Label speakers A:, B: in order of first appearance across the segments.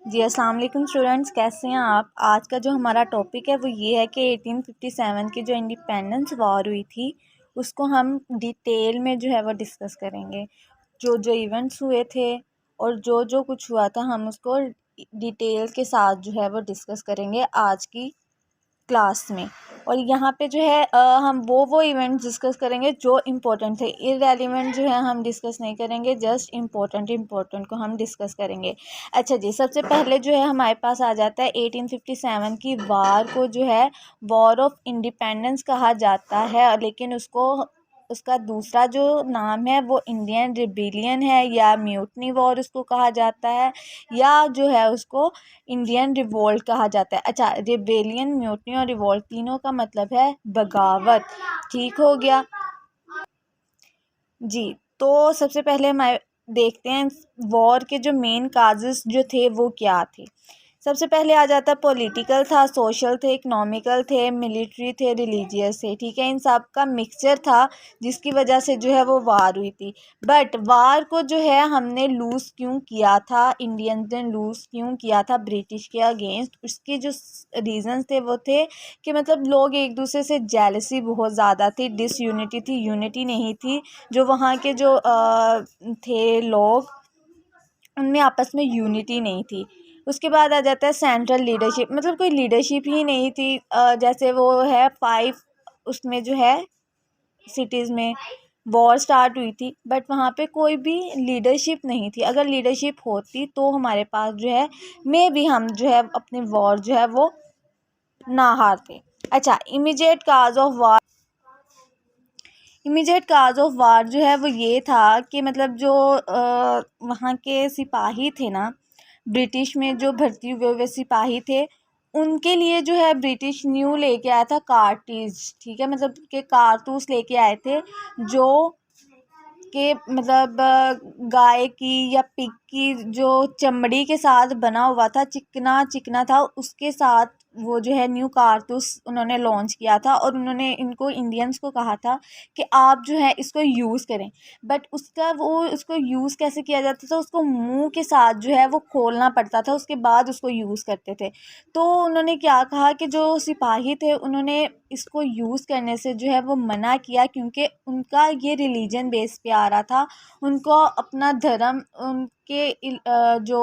A: जी अस्सलाम वालेकुम स्टूडेंट्स, कैसे हैं आप। आज का जो हमारा टॉपिक है वो ये है कि 1857 की जो इंडिपेंडेंस वॉर हुई थी उसको हम डिटेल में जो है वो डिस्कस करेंगे। जो जो इवेंट्स हुए थे और जो जो कुछ हुआ था हम उसको डिटेल के साथ जो है वो डिस्कस करेंगे आज की क्लास में। और यहाँ पे जो है हम वो इवेंट्स डिस्कस करेंगे जो इम्पोर्टेंट थे। इररेलेवेंट जो है हम डिस्कस नहीं करेंगे, जस्ट इम्पोर्टेंट को हम डिस्कस करेंगे। अच्छा जी, सबसे पहले जो है हमारे पास आ जाता है 1857 की वार को जो है वॉर ऑफ इंडिपेंडेंस कहा जाता है, लेकिन उसका दूसरा जो नाम है वो इंडियन रिबेलियन है या म्यूटनी वॉर उसको कहा जाता है, या जो है उसको इंडियन रिवोल्ट कहा जाता है। अच्छा, रिबेलियन, म्यूटनी और रिवोल्ट तीनों का मतलब है बगावत। ठीक हो गया जी। तो सबसे पहले हम देखते हैं वॉर के जो मेन काजेस जो थे वो क्या थे। सबसे पहले आ जाता पॉलिटिकल था, सोशल थे, इकोनॉमिकल थे, मिलिट्री थे, रिलीजियस थे। ठीक है, इन सब का मिक्सचर था जिसकी वजह से जो है वो वार हुई थी। बट वार को जो है हमने लूज़ क्यों किया था, इंडियंस ने लूज़ क्यों किया था ब्रिटिश के अगेंस्ट, उसके जो रीजंस थे वो थे कि मतलब लोग एक दूसरे से जेलसी बहुत ज़्यादा थी, डिसयूनिटी थी, यूनिटी नहीं थी। जो वहाँ के जो थे लोग, उनमें आपस में यूनिटी नहीं थी। उसके बाद आ जाता है सेंट्रल लीडरशिप, मतलब कोई लीडरशिप ही नहीं थी। जैसे वो है 5 उसमें जो है सिटीज़ में वॉर स्टार्ट हुई थी, बट वहाँ पे कोई भी लीडरशिप नहीं थी। अगर लीडरशिप होती तो हमारे पास जो है मे भी हम जो है अपनी वॉर जो है वो ना हारते। अच्छा, इमीडिएट काज ऑफ वार जो है वो ये था कि मतलब जो वहाँ के सिपाही थे ना, ब्रिटिश में जो भर्ती हुए हुए सिपाही थे, उनके लिए जो है ब्रिटिश न्यू लेके आया था कार्टिज। ठीक है, मतलब के कारतूस लेके आए थे जो के मतलब गाय की या पिग की जो चमड़ी के साथ बना हुआ था, चिकना चिकना था, उसके साथ वो जो है न्यू कारतूस उन्होंने लॉन्च किया था। और उन्होंने इनको इंडियंस को कहा था कि आप जो है इसको यूज़ करें। बट उसको यूज़ कैसे किया जाता था, उसको मुंह के साथ जो है वो खोलना पड़ता था, उसके बाद उसको यूज़ करते थे। तो उन्होंने क्या कहा कि जो सिपाही थे उन्होंने इसको यूज़ करने से जो है वो मना किया, क्योंकि उनका ये रिलीजन बेस पे आ रहा था। उनको अपना धर्म, उनके जो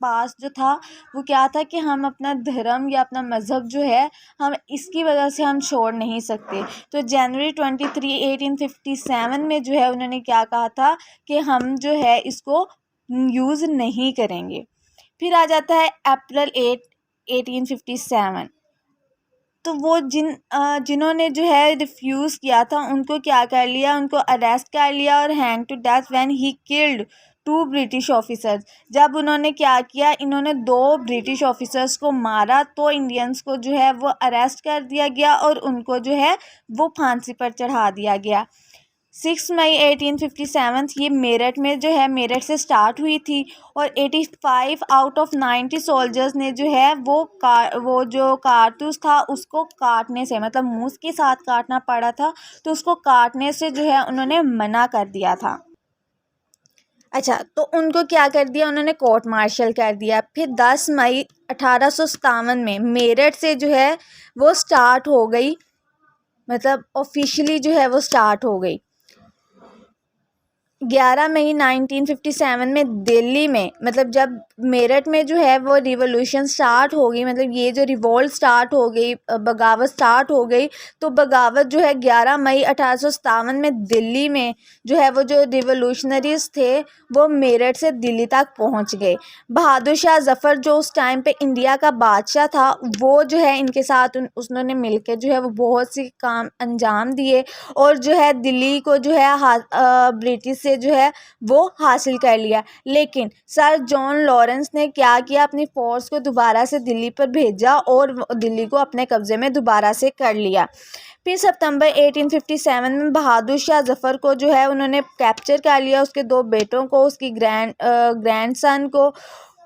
A: पास जो था वो क्या था कि हम अपना धर्म या अपना मज़हब जो है हम इसकी वजह से हम छोड़ नहीं सकते। तो जनवरी 23 1857 में जो है उन्होंने क्या कहा था कि हम जो है इसको यूज़ नहीं करेंगे। फिर आ जाता है अप्रैल 8 1857। तो वो जिन्होंने जो है रिफ्यूज़ किया था उनको क्या कर लिया, उनको अरेस्ट कर लिया और hang to death when he killed 2 British officers. जब उन्होंने क्या किया, इन्होंने 2 ब्रिटिश ऑफिसर्स को मारा तो इंडियंस को जो है वो अरेस्ट कर दिया गया और उनको जो है वो फांसी पर चढ़ा दिया गया। 6 मई 1857 ये मेरठ में जो है, मेरठ से स्टार्ट हुई थी। और 85 आउट ऑफ 90 सोल्जर्स ने जो है वो जो कारतूस था उसको काटने से, मतलब मुंह के साथ काटना पड़ा था, तो उसको काटने से जो है उन्होंने मना कर दिया था। अच्छा, तो उनको क्या कर दिया, उन्होंने कोर्ट मार्शल कर दिया। फिर 10 मई 1857 में मेरठ से जो है वो स्टार्ट हो गई, मतलब ऑफिशियली जो है वो स्टार्ट हो गई। 11 मई 1957 में दिल्ली में, मतलब जब मेरठ में जो है वो रिवॉल्यूशन स्टार्ट हो गई, मतलब ये जो रिवोल्ट स्टार्ट हो गई, बगावत स्टार्ट हो गई, तो बगावत जो है 11 मई 1857 में दिल्ली में जो है वो जो रिवोल्यूशनरीज थे वो मेरठ से दिल्ली तक पहुंच गए। बहादुर शाह जफ़र जो उस टाइम पे इंडिया का बादशाह था, वो जो है इनके साथ उन्होंने मिलकर जो है वो बहुत सी काम अंजाम दिए और जो है दिल्ली को जो है ब्रिटिश से जो है वो हासिल कर लिया। लेकिन सर जॉन लॉरेंस ने क्या किया, अपनी फोर्स को दोबारा से दिल्ली पर भेजा और दिल्ली को अपने कब्जे में दोबारा से कर लिया। फिर सितंबर 1857 में बहादुर शाह जफ़र को जो है उन्होंने कैप्चर कर लिया, उसके 2 बेटों को, उसकी ग्रैंडसन को,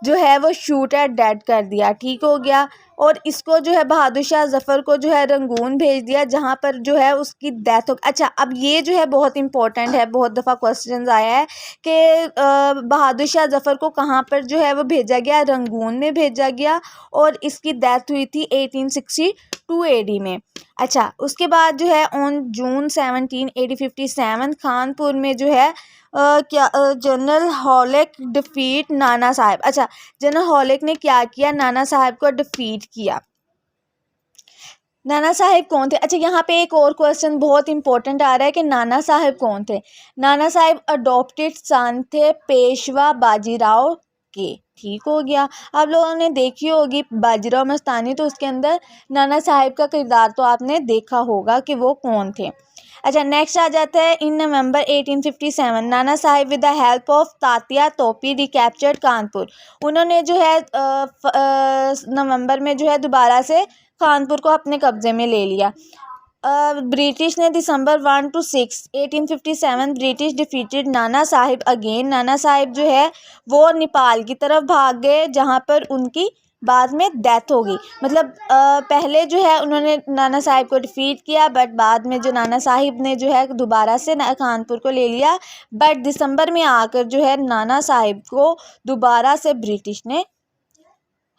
A: जो है वो शूट एट डेड कर दिया, ठीक हो गया। और इसको जो है बहादुर शाह जफ़र को जो है रंगून भेज दिया, जहाँ पर जो है उसकी डेथ हो। अच्छा, अब ये जो है बहुत इंपॉर्टेंट है, बहुत दफ़ा क्वेश्चन आया है कि बहादुर शाह जफ़र को कहाँ पर जो है वो भेजा गया, रंगून में भेजा गया, और इसकी डेथ हुई थी 1862 AD में। अच्छा, उसके बाद जो है ऑन जून 17 1857 कानपुर में जो है क्या जनरल हॉलेक डिफीट नाना साहब। अच्छा, जनरल हॉलेक ने क्या किया, नाना साहब को डिफीट किया। नाना साहब कौन थे? अच्छा, यहाँ पे एक और क्वेश्चन बहुत इंपॉर्टेंट आ रहा है कि नाना साहब कौन थे। नाना साहब अडॉप्टेड सन थे पेशवा बाजीराव के, ठीक हो गया। आप लोगों ने देखी होगी बाजीराव मस्तानी, तो उसके अंदर नाना साहब का किरदार तो आपने देखा होगा कि वो कौन थे। अच्छा, नेक्स्ट आ जाता है इन नवंबर 1857 Nana Sahib with the help of Tatya तोपी रिकैप्चर्ड कानपुर। उन्होंने जो है नवंबर में जो है दोबारा से कानपुर को अपने कब्जे में ले लिया। ब्रिटिश ने दिसंबर 1 to 6 1857 British defeated Nana Sahib again. Nana Sahib जो है वो नेपाल की तरफ भाग गए, जहाँ पर उनकी बाद में डेथ हो गई। मतलब पहले जो है उन्होंने नाना साहिब को डिफीट किया, बट बाद में जो नाना साहिब ने जो है दोबारा से कानपुर को ले लिया, बट दिसंबर में आकर जो है नाना साहिब को दोबारा से ब्रिटिश ने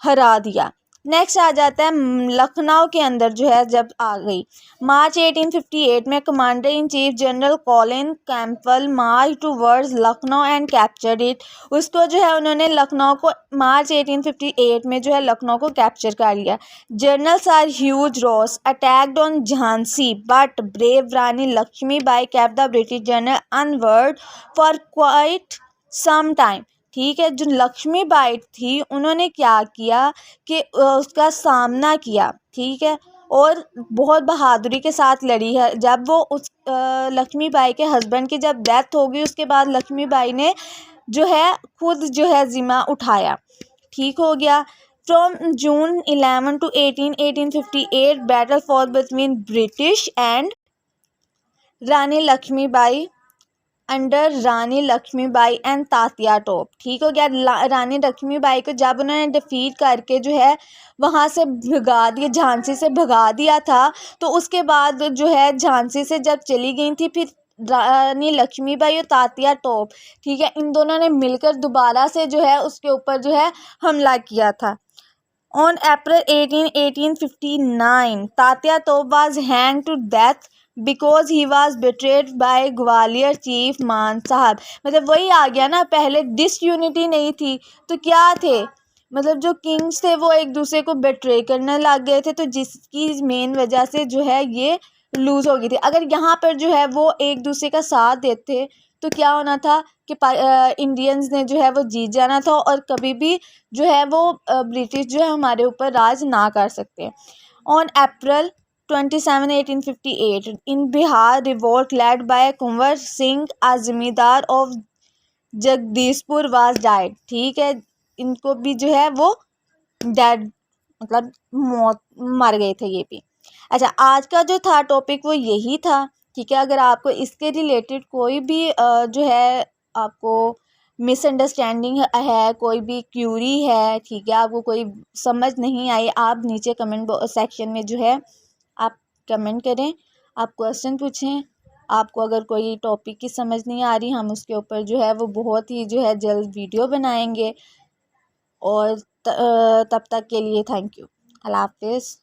A: हरा दिया। नेक्स्ट आ जाता है लखनऊ के अंदर जो है जब आ गई। मार्च 1858 में commander in chief general Colin Campbell March towards Lucknow and captured it. उसको जो है उन्होंने लखनऊ को मार्च 1858 में जो है लखनऊ को कैप्चर कर लिया। Generals are Hugh Rose attacked on Jhansi but brave Rani Lakshmibai kept the British general onward for quite some time. ठीक है, जो लक्ष्मीबाई थी उन्होंने क्या किया कि उसका सामना किया, ठीक है, और बहुत बहादुरी के साथ लड़ी है। जब वो उस लक्ष्मीबाई के हस्बैंड की जब डेथ हो गई, उसके बाद लक्ष्मीबाई ने जो है खुद जो है जिम्मा उठाया, ठीक हो गया। From June 11 to 1858 battle for between British and Rani Lakshmibai under Rani Lakshmibai and Tatya Tope, ठीक हो गया। रानी लक्ष्मीबाई को जब उन्होंने डिफीट करके जो है वहाँ से भगा दिया, झांसी से भगा दिया था, तो उसके बाद जो है झांसी से जब चली गई थी, फिर रानी लक्ष्मीबाई और तात्या टोप, ठीक है, इन दोनों ने मिलकर दोबारा से जो है उसके ऊपर जो है हमला किया था। On April 1859 Tatya Tope was hang to death because he was betrayed by Gwalior chief Man Sahab. मतलब वही आ गया ना, पहले डिसयूनिटी नहीं थी तो क्या थे, मतलब जो किंग्स थे वो एक दूसरे को बिट्रे करने लग गए थे, तो जिसकी मेन वजह से जो है ये लूज़ हो गई थी। अगर यहाँ पर जो है वो एक दूसरे का साथ देते तो क्या होना था कि इंडियंस ने जो है वो जीत जाना था, और कभी भी जो है वो ब्रिटिश जो है हमारे ऊपर राज ना कर सकते। On April 27 1858 in Bihar revolt led by Kunwar Singh a zamindar of Jagdishpur was died, ठीक है, इनको भी जो है वो डेड मतलब मौत मर गए थे ये भी। अच्छा, आज का जो था टॉपिक वो यही था, ठीक है। अगर आपको इसके रिलेटेड कोई भी जो है आपको मिसअंडरस्टैंडिंग है, कोई भी क्यूरी है, ठीक है, आपको कोई समझ नहीं आई, आप नीचे कमेंट सेक्शन में जो है आप कमेंट करें, आप क्वेश्चन पूछें। आपको अगर कोई टॉपिक की समझ नहीं आ रही, हम उसके ऊपर जो है वो बहुत ही जो है जल्द वीडियो बनाएंगे। और तब तक के लिए थैंक यू। अल्लाह हाफिज़।